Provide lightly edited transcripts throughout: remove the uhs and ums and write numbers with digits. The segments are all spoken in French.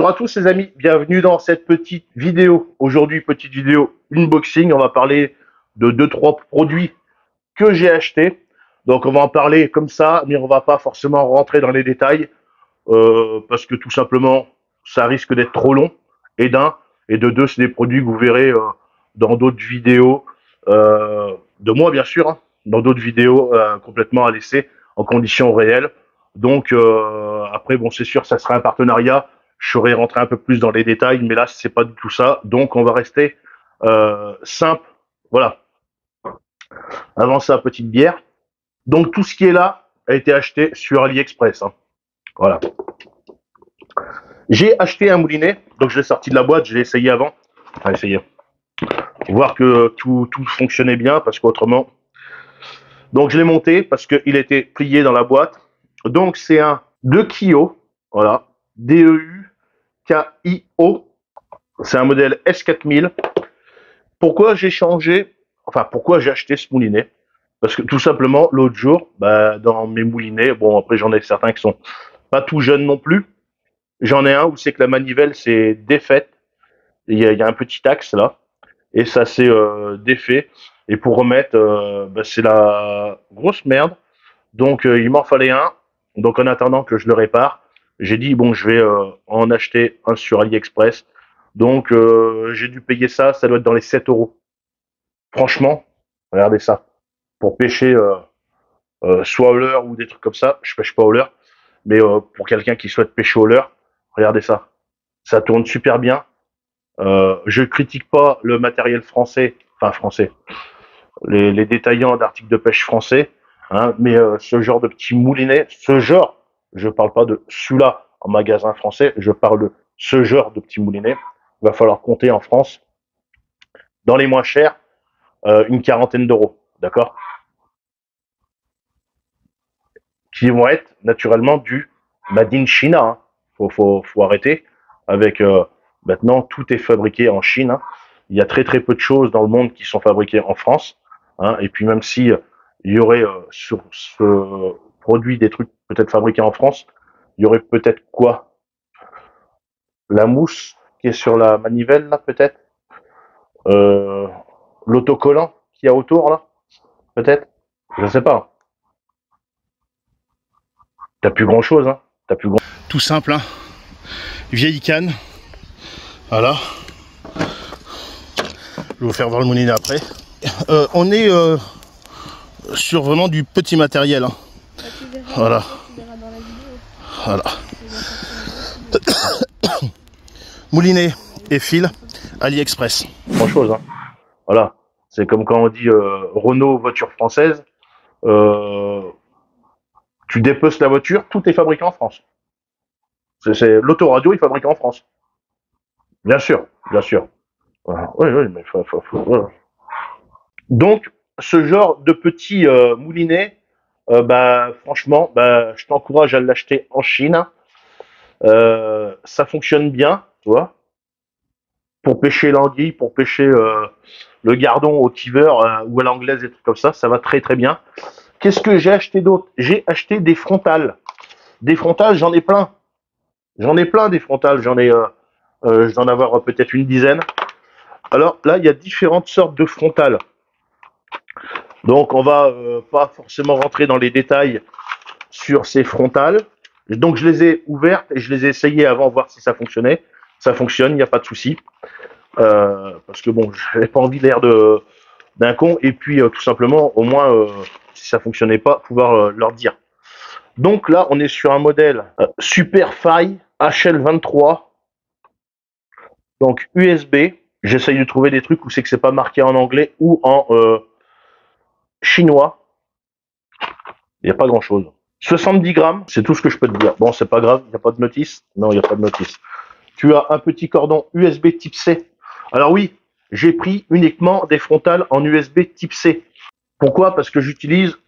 Bonjour à tous les amis, bienvenue dans cette petite vidéo. Aujourd'hui, petite vidéo unboxing, on va parler de 2-3 produits que j'ai achetés. Donc on va en parler comme ça, mais on va pas forcément rentrer dans les détails, parce que tout simplement, ça risque d'être trop long, et et de deux, c'est des produits que vous verrez dans d'autres vidéos, de moi bien sûr, hein, dans d'autres vidéos complètement à laisser en conditions réelles. Donc après, bon, c'est sûr, ça sera un partenariat. Je saurais rentrer un peu plus dans les détails, mais là, c'est pas du tout ça. Donc, on va rester simple. Voilà. Avant ça, petite bière. Donc, tout ce qui est là a été acheté sur AliExpress. Hein. Voilà. J'ai acheté un moulinet. Donc, je l'ai sorti de la boîte. Je l'ai essayé avant. Enfin, essayer. Voir que tout fonctionnait bien, parce qu'autrement. Donc, je l'ai monté parce qu'il était plié dans la boîte. Donc, c'est un de Kio. Voilà. DEU-KIO. C'est un modèle S4000. Pourquoi j'ai changé, enfin pourquoi j'ai acheté ce moulinet? Parce que tout simplement, l'autre jour, dans mes moulinets, bon après j'en ai certains qui sont pas tout jeunes non plus. J'en ai un où c'est que la manivelle s'est défaite. Il y a un petit axe là, et ça s'est défait. Et pour remettre, c'est la grosse merde. Donc il m'en fallait un. Donc en attendant que je le répare, j'ai dit bon je vais en acheter un sur AliExpress. Donc j'ai dû payer ça, ça doit être dans les 7 euros. Franchement, regardez ça. Pour pêcher soit au leurre ou des trucs comme ça, je pêche pas au leurre, mais pour quelqu'un qui souhaite pêcher au leurre, regardez ça. Ça tourne super bien. Je critique pas le matériel français, enfin français, les détaillants d'articles de pêche français, hein, mais ce genre de petit moulinet, je parle pas de celui-là en magasin français, je parle de ce genre de petit moulinet. Il va falloir compter en France, dans les moins chers, une quarantaine d'euros, d'accord? Qui vont être naturellement du Made in China. Hein. Faut arrêter avec maintenant tout est fabriqué en Chine. Hein. Il y a très très peu de choses dans le monde qui sont fabriquées en France. Hein. Et puis même si il y aurait sur ce produit des trucs peut-être fabriqués en France, il y aurait peut-être quoi? La mousse qui est sur la manivelle là peut-être, euh, l'autocollant qu'il y a autour là peut-être, je sais pas. T'as plus grand chose, hein. T'as plus grand. Tout simple, hein. Vieille canne. Voilà. Je vais vous faire voir le moulinet après. On est sur vraiment du petit matériel. Hein. Voilà. Voilà. Moulinet et fil, AliExpress. Grand chose, hein. Voilà. C'est comme quand on dit Renault, voiture française. Tu dépeces la voiture, tout est fabriqué en France. C'est l'autoradio est fabriqué en France. Bien sûr, bien sûr. Voilà. Oui, oui, mais voilà. Donc, ce genre de petit moulinet, franchement, je t'encourage à l'acheter en Chine. Ça fonctionne bien, tu vois, pour pêcher l'anguille, pour pêcher le gardon au kiver ou à l'anglaise, des trucs comme ça va très très bien. Qu'est-ce que j'ai acheté d'autre? J'ai acheté des frontales. Des frontales, j'en ai plein. J'en ai plein des frontales, je dois en avoir peut-être une dizaine. Alors là, il y a différentes sortes de frontales. Donc on va pas forcément rentrer dans les détails sur ces frontales. Donc je les ai ouvertes et je les ai essayées avant, voir si ça fonctionnait. Ça fonctionne, il n'y a pas de souci. Parce que bon, j'avais pas envie l'air d'un con. Et puis tout simplement, au moins, si ça fonctionnait pas, pouvoir leur dire. Donc là, on est sur un modèle Superfly HL23. Donc USB. J'essaye de trouver des trucs où c'est que c'est pas marqué en anglais ou en chinois. Il n'y a pas grand chose. 70 grammes, c'est tout ce que je peux te dire. Bon, c'est pas grave, il n'y a pas de notice. Non, il n'y a pas de notice. Tu as un petit cordon USB type C. Alors oui, j'ai pris uniquement des frontales en USB type C. Pourquoi? Parce que j'utilise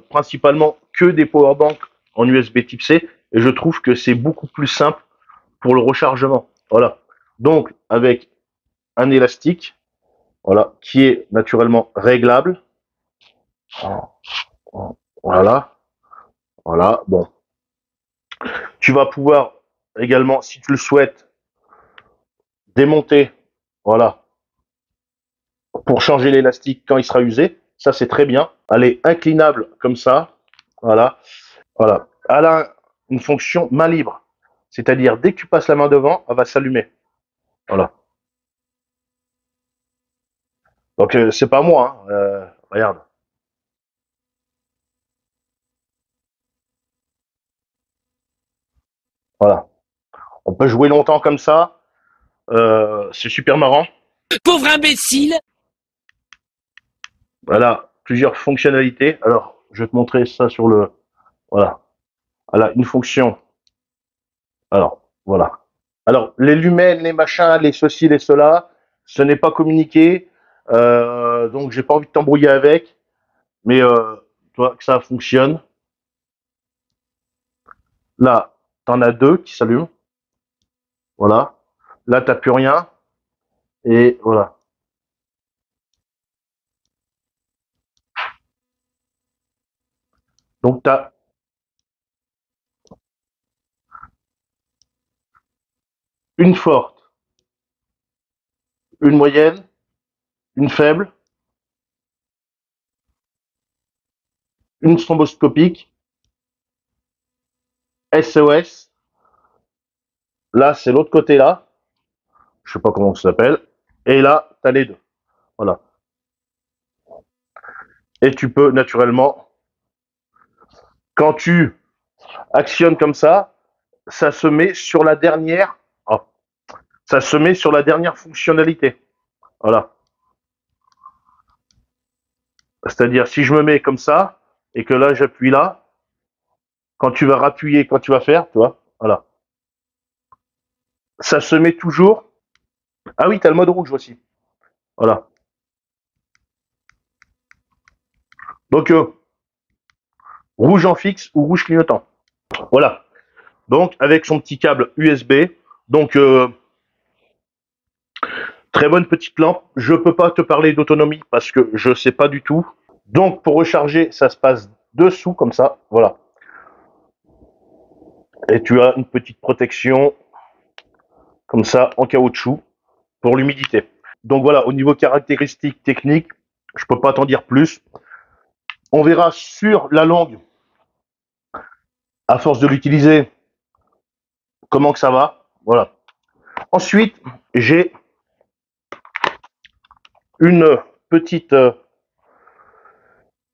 principalement que des powerbanks en USB type C et je trouve que c'est beaucoup plus simple pour le rechargement. Voilà. Donc, avec un élastique, voilà, qui est naturellement réglable. Voilà. Voilà. Bon. Tu vas pouvoir également, si tu le souhaites, démonter, voilà, pour changer l'élastique quand il sera usé. Ça, c'est très bien. Elle est inclinable comme ça. Voilà. Voilà. Elle a une fonction main libre. C'est-à-dire, dès que tu passes la main devant, elle va s'allumer. Voilà. Donc, c'est pas moi. Hein. Regarde. Voilà. On peut jouer longtemps comme ça. C'est super marrant. Pauvre imbécile! Voilà. Plusieurs fonctionnalités. Alors, je vais te montrer ça sur le... Voilà. Elle a une fonction. Alors, voilà. Alors, les lumens, les machins, les ceci, les cela, ce n'est pas communiqué. Donc, j'ai pas envie de t'embrouiller avec. Mais, toi, que ça fonctionne. Là, t'en as deux qui s'allument. Voilà. Là, t'as plus rien. Et voilà. Donc, t'as une forte, une moyenne, une faible, une stromboscopique, SOS. Là, c'est l'autre côté là. Je sais pas comment ça s'appelle. Et là, t'as les deux. Voilà. Et tu peux naturellement, quand tu actionnes comme ça se met sur la dernière, oh, ça se met sur la dernière fonctionnalité. Voilà. C'est-à-dire, si je me mets comme ça, et que là, j'appuie là, quand tu vas rappuyer, quand tu vas faire, tu vois, voilà. Ça se met toujours. Ah oui, t'as le mode rouge aussi. Voilà. Donc, rouge en fixe ou rouge clignotant. Voilà. Donc, avec son petit câble USB. Donc, très bonne petite lampe. Je peux pas te parler d'autonomie parce que je sais pas du tout. Donc, pour recharger, ça se passe dessous comme ça. Voilà. Et tu as une petite protection comme ça en caoutchouc pour l'humidité. Donc voilà, au niveau caractéristiques techniques, je peux pas t'en dire plus. On verra sur la longue, à force de l'utiliser, comment que ça va. Voilà. Ensuite, j'ai une petite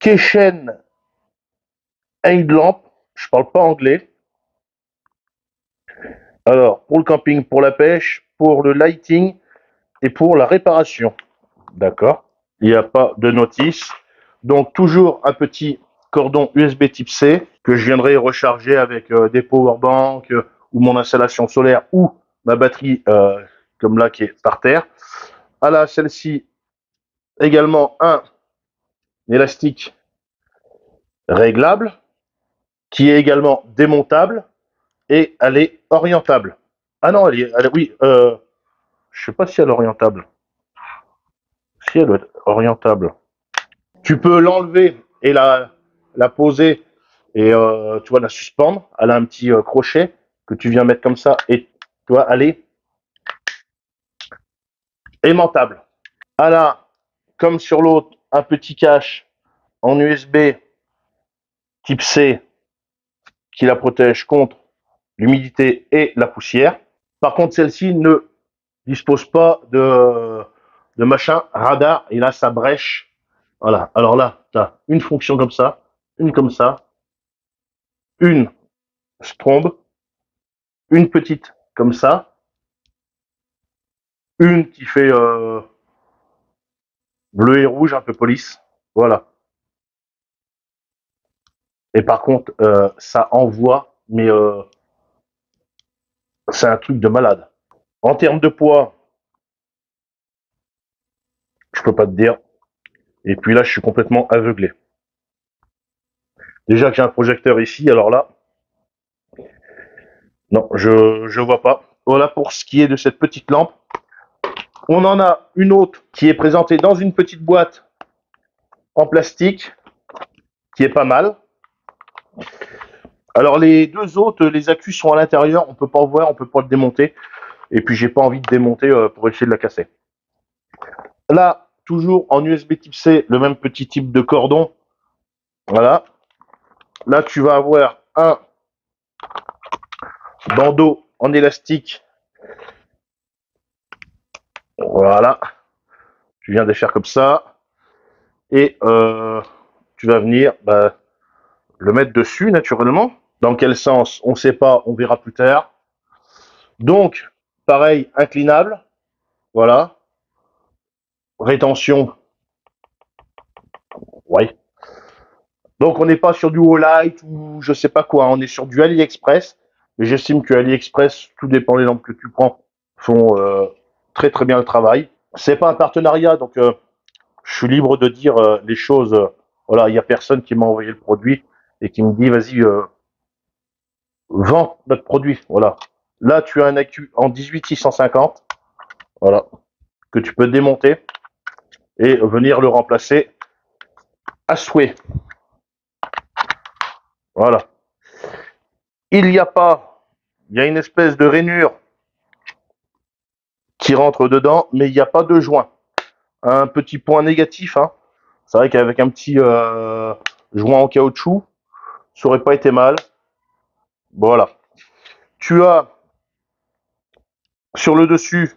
Keychain headlamp. Je parle pas anglais. Alors, pour le camping, pour la pêche, pour le lighting et pour la réparation. D'accord. Il n'y a pas de notice. Donc, toujours un petit cordon USB type C que je viendrai recharger avec des powerbanks ou mon installation solaire ou ma batterie comme là qui est par terre. À la celle-ci également un élastique réglable qui est également démontable et elle est orientable. Ah non, oui, je sais pas si elle est orientable. Si elle doit être orientable. Tu peux l'enlever et la poser et tu vois la suspendre. Elle a un petit crochet que tu viens mettre comme ça et tu vois, elle est aimantable. Elle a, comme sur l'autre, un petit cache en USB type C qui la protège contre l'humidité et la poussière. Par contre, celle-ci ne dispose pas de machin radar et là, ça brèche. Voilà. Alors là, tu as une fonction comme ça, une comme ça, une strombe, une petite comme ça, une qui fait bleu et rouge, un peu police. Voilà. Et par contre, ça envoie, mais c'est un truc de malade. En termes de poids, je peux pas te dire. Et puis là, je suis complètement aveuglé. Déjà que j'ai un projecteur ici, alors là, non, je vois pas. Voilà pour ce qui est de cette petite lampe. On en a une autre qui est présentée dans une petite boîte en plastique, qui est pas mal. Alors les deux autres, les accus sont à l'intérieur, on peut pas voir, on peut pas le démonter. et puis j'ai pas envie de démonter pour essayer de la casser. Là, toujours en USB type C, le même petit type de cordon. Voilà. Là, tu vas avoir un bandeau en élastique. Voilà. Tu viens de faire comme ça. Et tu vas venir le mettre dessus, naturellement. Dans quel sens, on ne sait pas, on verra plus tard. Donc, pareil, inclinable. Voilà. Rétention. Ouais. Donc, on n'est pas sur du Olight ou je sais pas quoi. On est sur du AliExpress. Mais j'estime que AliExpress, tout dépend des lampes que tu prends, font très très bien le travail. C'est pas un partenariat, donc je suis libre de dire les choses. Voilà, il y a personne qui m'a envoyé le produit et qui me dit vas-y, vends notre produit. Voilà. Là, tu as un accu en 18650, voilà, que tu peux démonter et venir le remplacer à souhait. Voilà. Il n'y a pas, il y a une espèce de rainure qui rentre dedans, mais il n'y a pas de joint. Un petit point négatif, hein. C'est vrai qu'avec un petit joint en caoutchouc, ça aurait pas été mal. Voilà. Tu as sur le dessus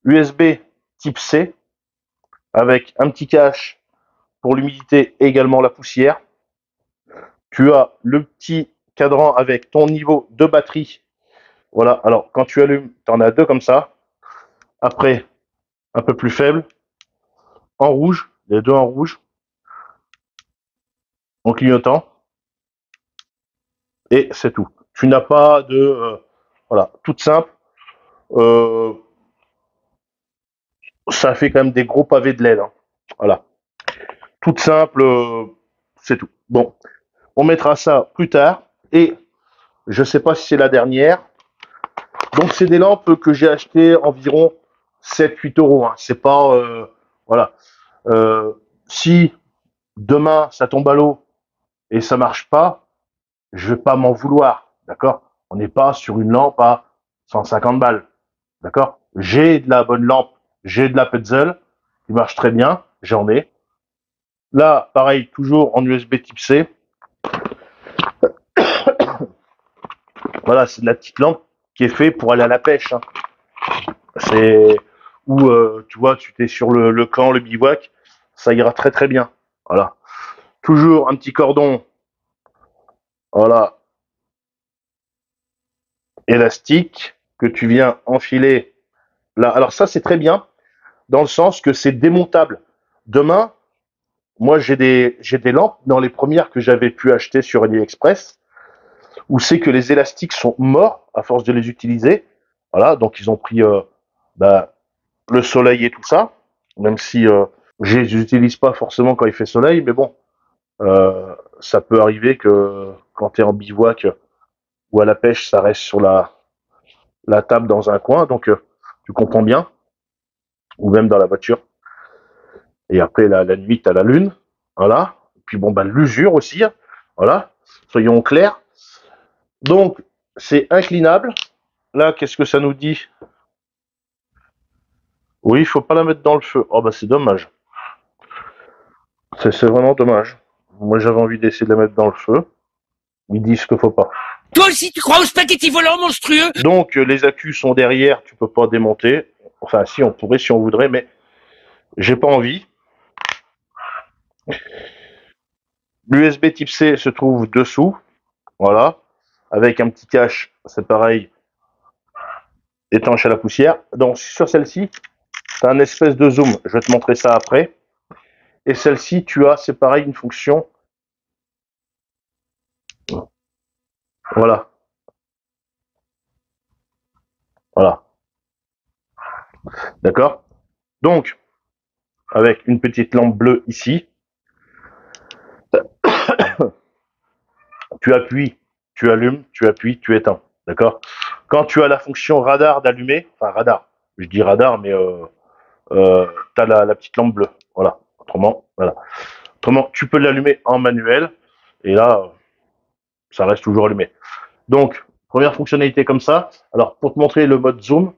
USB type C avec un petit cache pour l'humidité et également la poussière. Tu as le petit cadran avec ton niveau de batterie. Voilà, alors quand tu allumes, tu en as deux comme ça. Après, un peu plus faible, en rouge, les deux en rouge, en clignotant. Et c'est tout. Tu n'as pas de... voilà, toute simple. Ça fait quand même des gros pavés de LED. Hein. Voilà. Toute simple, c'est tout. Bon, on mettra ça plus tard. Et je ne sais pas si c'est la dernière. Donc, c'est des lampes que j'ai achetées environ 7-8 euros. Hein. C'est pas... voilà. Si demain, ça tombe à l'eau et ça marche pas, je vais pas m'en vouloir. D'accord? On n'est pas sur une lampe à 150 balles. D'accord? J'ai de la bonne lampe, j'ai de la Petzl qui marche très bien, j'en ai. Là, pareil, toujours en USB type C. Voilà, c'est de la petite lampe qui est faite pour aller à la pêche. Hein. C'est où, tu vois, tu t'es sur le camp, le bivouac, ça ira très très bien. Voilà. Toujours un petit cordon, voilà, élastique que tu viens enfiler là. Alors ça, c'est très bien dans le sens que c'est démontable. Demain, moi, j'ai des lampes dans les premières que j'avais pu acheter sur AliExpress où c'est que les élastiques sont morts à force de les utiliser. Voilà, donc ils ont pris le soleil et tout ça, même si je les utilise pas forcément quand il fait soleil, mais bon, ça peut arriver que quand tu es en bivouac ou à la pêche, ça reste sur la table dans un coin, donc tu comprends bien, ou même dans la voiture. Et après, la nuit, tu as la lune, voilà. Et puis bon, l'usure aussi, hein. Voilà, soyons clairs. Donc, c'est inclinable. Là, qu'est-ce que ça nous dit? Oui, il faut pas la mettre dans le feu. Oh, c'est dommage. C'est vraiment dommage. Moi, j'avais envie d'essayer de la mettre dans le feu. Ils disent qu'il faut pas. Toi aussi, tu crois aux spaghettis volants monstrueux? Donc, les accus sont derrière, tu peux pas démonter. Enfin, si, on pourrait, si on voudrait, mais j'ai pas envie. L'USB type C se trouve dessous. Voilà. Avec un petit cache, c'est pareil, étanche à la poussière. Donc, sur celle-ci, tu as un espèce de zoom. Je vais te montrer ça après. Et celle-ci, tu as, c'est pareil, une fonction. Voilà. Voilà. D'accord? Donc, avec une petite lampe bleue ici, tu appuies, tu allumes, tu appuies, tu éteins. D'accord? Quand tu as la fonction radar d'allumer, enfin radar, je dis radar, mais tu as la petite lampe bleue. Voilà. Autrement, voilà. Autrement, tu peux l'allumer en manuel, et là, ça reste toujours allumé. Donc, première fonctionnalité comme ça. Alors, pour te montrer le mode zoom,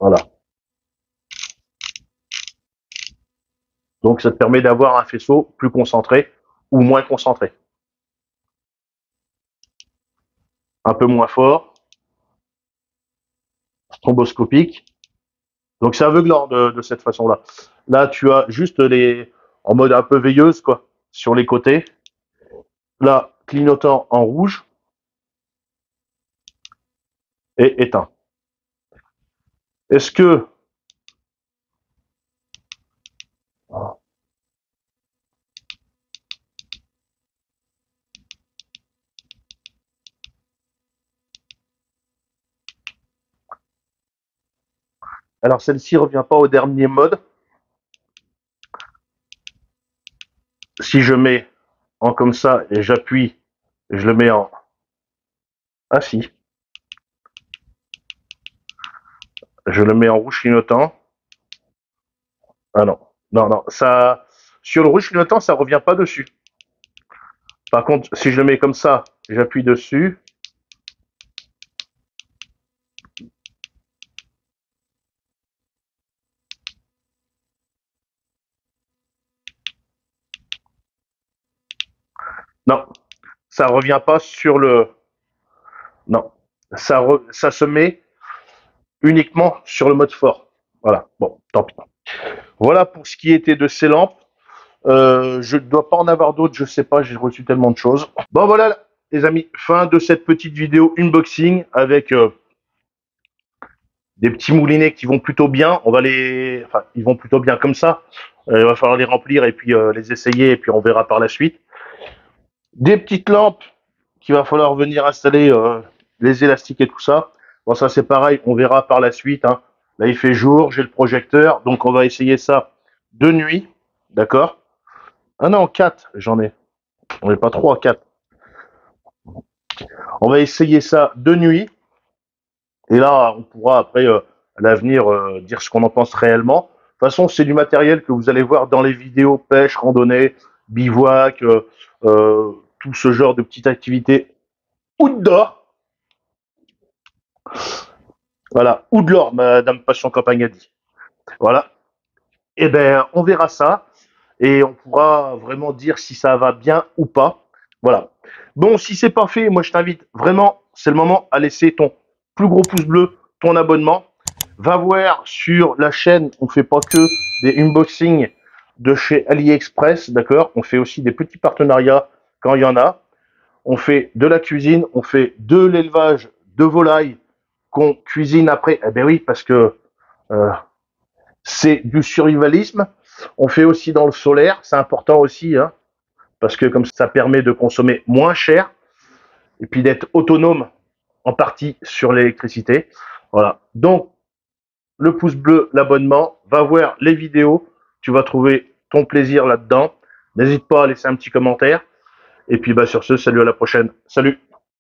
Voilà. Donc ça te permet d'avoir un faisceau plus concentré ou moins concentré. Un peu moins fort, thromboscopique. Donc c'est aveuglant de cette façon-là. Là, tu as juste les en mode un peu veilleuse, quoi, sur les côtés. Là, clignotant en rouge et éteint. Est-ce que alors celle-ci revient pas au dernier mode. Si je mets en comme ça et j'appuie, et je le mets en ah si, je le mets en rouge clignotant. Ah non, non, non, ça sur le rouge clignotant, ça revient pas dessus. Par contre, si je le mets comme ça, j'appuie dessus. Non, ça revient pas sur le. Non, ça se met uniquement sur le mode fort. Voilà. Bon, tant pis. Voilà pour ce qui était de ces lampes. Je ne dois pas en avoir d'autres, je sais pas, j'ai reçu tellement de choses. Bon voilà les amis, fin de cette petite vidéo unboxing avec des petits moulinets qui vont plutôt bien. On va les, enfin, ils vont plutôt bien comme ça. Il va falloir les remplir et puis les essayer et puis on verra par la suite. Des petites lampes qu'il va falloir venir installer les élastiques et tout ça. Bon ça c'est pareil, on verra par la suite. Hein. Là il fait jour, j'ai le projecteur, donc on va essayer ça de nuit, d'accord? Ah non, 4 j'en ai. On n'est pas 3, 4. On va essayer ça de nuit. Et là, on pourra après, à l'avenir, dire ce qu'on en pense réellement. De toute façon, c'est du matériel que vous allez voir dans les vidéos pêche, randonnée, bivouac, tout ce genre de petites activités outdoor. Voilà, outdoor, Madame Passion Campagne a dit. Voilà. Et ben, on verra ça et on pourra vraiment dire si ça va bien ou pas. Voilà. Bon, si c'est pas fait, moi je t'invite vraiment, c'est le moment à laisser ton plus gros pouce bleu, ton abonnement. Va voir sur la chaîne, on fait pas que des unboxings de chez AliExpress, d'accord? On fait aussi des petits partenariats quand il y en a. On fait de la cuisine, on fait de l'élevage de volailles qu'on cuisine après. Eh ben oui, parce que euh, c'est du survivalisme. On fait aussi dans le solaire, c'est important aussi, hein, parce que comme ça permet de consommer moins cher et puis d'être autonome en partie sur l'électricité. Voilà. Donc, le pouce bleu, l'abonnement, va voir les vidéos, tu vas trouver ton plaisir là-dedans. N'hésite pas à laisser un petit commentaire. Et puis bah, sur ce, salut à la prochaine. Salut.